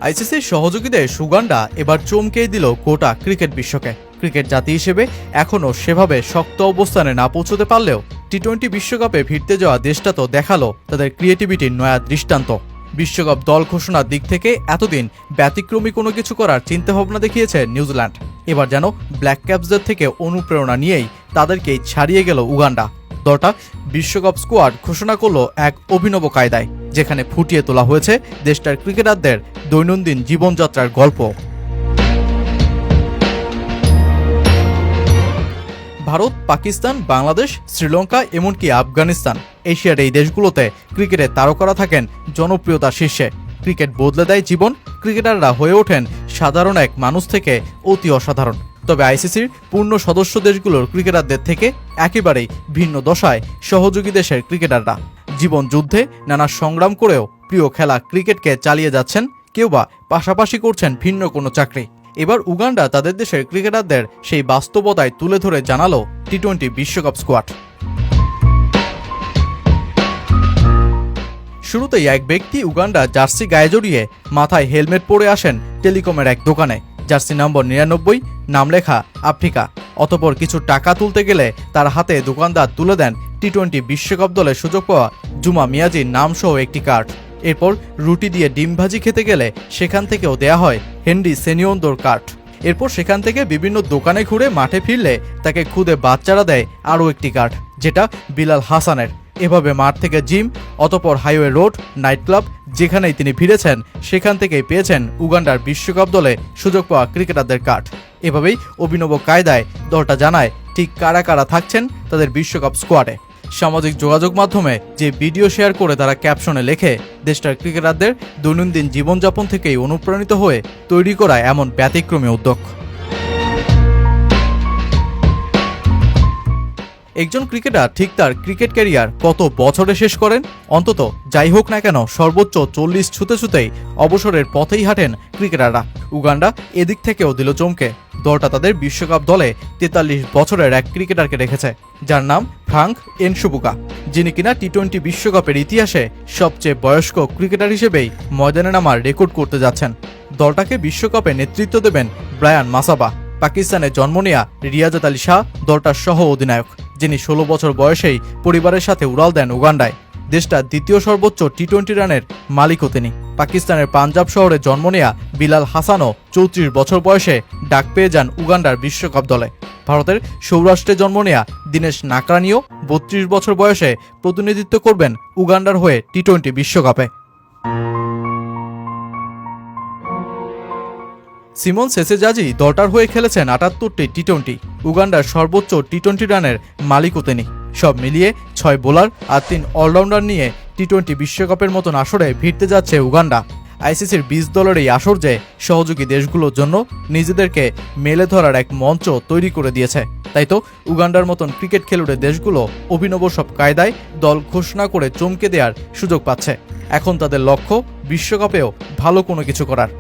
আইসিসির সহযোগীদের উগান্ডা এবার চমকেই দিল গোটা ক্রিকেট বিশ্বকে। ক্রিকেট জাতি হিসেবে এখনও সেভাবে শক্ত অবস্থানে না পৌঁছতে পারলেও টি-20 বিশ্বকাপে ভিড়তে যাওয়া দেশটা তো দেখালো তাদের ক্রিয়েটিভিটির নয়া দৃষ্টান্ত। বিশ্বকাপ দল ঘোষণার দিক থেকে এতদিন ব্যতিক্রমী কোনো কিছু করার চিন্তাভাবনা দেখিয়েছে নিউজিল্যান্ড। এবার যেন ব্ল্যাক ক্যাপসদের থেকে অনুপ্রেরণা নিয়েই তাদেরকেই ছাড়িয়ে গেল উগান্ডা। দলটা বিশ্বকাপ স্কোয়াড ঘোষণা করল এক অভিনব কায়দায়, যেখানে ফুটিয়ে তোলা হয়েছে দেশটার ক্রিকেটারদের দৈনন্দিন জীবনযাত্রার গল্প। ভারত, পাকিস্তান, বাংলাদেশ, শ্রীলঙ্কা এমনকি আফগানিস্তান, এশিয়ার এই দেশগুলোতে ক্রিকেটের তারকারা থাকেন জনপ্রিয়তার শীর্ষে। ক্রিকেট বদলে দেয় জীবন, ক্রিকেটাররা হয়ে ওঠেন সাধারণ এক মানুষ থেকে অতি অসাধারণ। তবে আইসিসির পূর্ণ সদস্য দেশগুলোর ক্রিকেটারদের থেকে একেবারেই ভিন্ন দশায় সহযোগী দেশের ক্রিকেটাররা। জীবন যুদ্ধে নানা সংগ্রাম করেও প্রিয় খেলা ক্রিকেটকে চালিয়ে যাচ্ছেন, কেউ বা পাশাপাশি করছেন ভিন্ন কোনো চাকরি। এবার উগান্ডা তাদের দেশের ক্রিকেটারদের সেই বাস্তবতায় তুলে ধরে জানালো টি-20 বিশ্বকাপ স্কোয়াড। শুরুতেই এক ব্যক্তি উগান্ডা জার্সি গায়ে জড়িয়ে মাথায় হেলমেট পরে আসেন টেলিকমের এক দোকানে। জার্সি নম্বর 99, নাম লেখা আফ্রিকা। অতঃপর কিছু টাকা তুলতে গেলে তার হাতে দোকানদার তুলে দেন টি-20 বিশ্বকাপ দলে সুযোগ পাওয়া জুমা মিয়াজির নামসহ একটি কার্ড। এরপর রুটি দিয়ে ডিম ভাজি খেতে গেলে সেখান থেকেও দেয়া হয় হেনরি সেনিয়ন্দোর কার্ড। এরপর সেখান থেকে বিভিন্ন দোকানে ঘুরে মাঠে ফিরলে তাকে খুদে বাচ্চারা দেয় আরও একটি কার্ড, যেটা বিলাল হাসানের। এভাবে মাঠ থেকে জিম, অতঃপর হাইওয়ে রোড, নাইট ক্লাব, যেখানেই তিনি ফিরেছেন সেখান থেকেই পেয়েছেন উগান্ডার বিশ্বকাপ দলে সুযোগ পাওয়া ক্রিকেটারদের কার্ড। এভাবেই অভিনব কায়দায় দলটা জানায় ঠিক কারা কারা থাকছেন তাদের বিশ্বকাপ স্কোয়াডে। সামাজিক যোগাযোগ মাধ্যমে যে ভিডিও শেয়ার করে তারা ক্যাপশনে লেখে দেশটার ক্রিকেটারদের দৈনন্দিন জীবনযাপন থেকেই অনুপ্রাণিত হয়ে তৈরি করা এমন ব্যতিক্রমী উদ্যোগ। একজন ক্রিকেটার ঠিক তার ক্রিকেট ক্যারিয়ার কত বছরে শেষ করেন? অন্তত যাই হোক না কেন সর্বোচ্চ 40 ছুঁতে ছুঁতেই অবসরের পথেই হাঁটেন ক্রিকেটাররা। উগান্ডা এদিক থেকেও দিল চমকে। দলটা তাদের বিশ্বকাপ দলে 43 বছরের এক ক্রিকেটারকে রেখেছে, যার নাম ফ্রাঙ্ক এনসুবুকা, যিনি কিনা টি-20 বিশ্বকাপের ইতিহাসে সবচেয়ে বয়স্ক ক্রিকেটার হিসেবেই ময়দানে নামার রেকর্ড করতে যাচ্ছেন। দলটাকে বিশ্বকাপে নেতৃত্ব দেবেন ব্রায়ান মাসাবা। পাকিস্তানে জন্ম নেয়া রিয়াজাত আলী শাহ দলটার সহ অধিনায়ক, যিনি 16 বছর বয়সেই পরিবারের সাথে উড়াল দেন উগান্ডায়। দেশটার দ্বিতীয় সর্বোচ্চ টি-20 রানের মালিকও তিনি। পাকিস্তানের পাঞ্জাব শহরে জন্ম নেয়া বিলাল হাসানও 34 বছর বয়সে ডাক পেয়ে যান উগান্ডার বিশ্বকাপ দলে। ভারতের সৌরাষ্ট্রে জন্ম নেয়া দীনেশ নাকরানিও 32 বছর বয়সে প্রতিনিধিত্ব করবেন উগান্ডার হয়ে টি-20 বিশ্বকাপে। সিমন সেসেজাজি দলটার হয়ে খেলেছেন 78টি টি-20। উগান্ডার সর্বোচ্চ টি-20 রানের মালিকও তিনি। সব মিলিয়ে 6 বোলার আর 3 অলরাউন্ডার নিয়ে টি-20 বিশ্বকাপের মতন আসরে ভিড়তে যাচ্ছে উগান্ডা। আইসিসির 20 দলের এই আসর যে সহযোগী দেশগুলোর জন্য নিজেদেরকে মেলে ধরার এক মঞ্চ তৈরি করে দিয়েছে। তাই তো উগান্ডার মতন ক্রিকেট খেলুড়ে দেশগুলো অভিনব সব কায়দায় দল ঘোষণা করে চমকে দেওয়ার সুযোগ পাচ্ছে। এখন তাদের লক্ষ্য বিশ্বকাপেও ভালো কোনো কিছু করার।